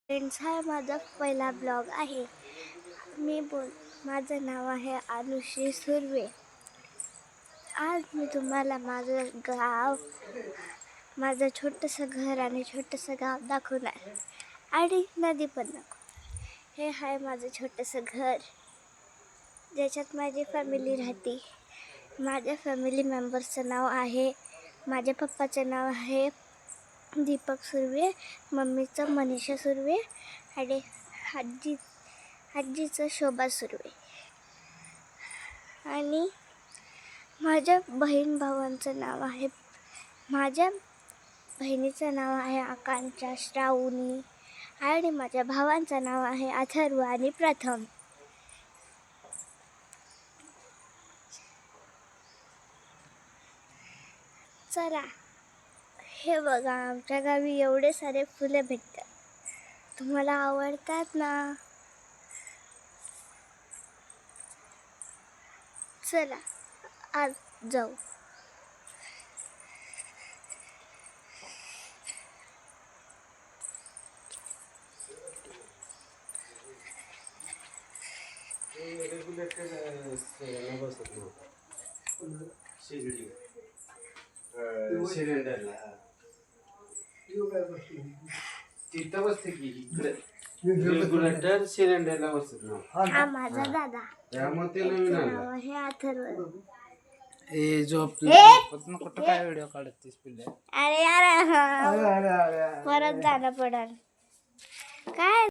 Friends, हा माझा पहिला ब्लॉग आहे. माझं नाव आहे अनुश्री सुर्वे. आज मी तुम्हाला माझं गाव, माझं छोटंसं घर आणि छोटंसं गाव दाखवणार आणि नदी पण दाखवणार. हे आहे माझं छोटंसं घर ज्याच्यात माझी फॅमिली राहते. माझ्या फॅमिली मेंबर्सचं नाव आहे, माझ्या पप्पाचं नाव आहे दीपक सुर्वे, मम्मीचं मनीषा सुर्वे आणि आजीचं शोभा सुर्वे. आणि माझ्या बहीण भावांचं नाव आहे, माझ्या बहिणीचं नाव आहे आकांक्षा श्रावणी आणि माझ्या भावांचं नाव आहे अथर्व आणि प्रथम. चला, हे बघा, आमच्या गावी एवढे सारे फुले भेटतात. तुम्हाला आवडतात ना? चला आज जाऊ. तिथं बसते की रेग्युलेटर सिलेंडरला बसत ना. हा माझा दादा, त्यामुळे ते नवीन नाव आहे अथर्व. कुठं काय व्हिडिओ काढत तीस पिल्ले. अरे यार, परत जाणं पडल काय.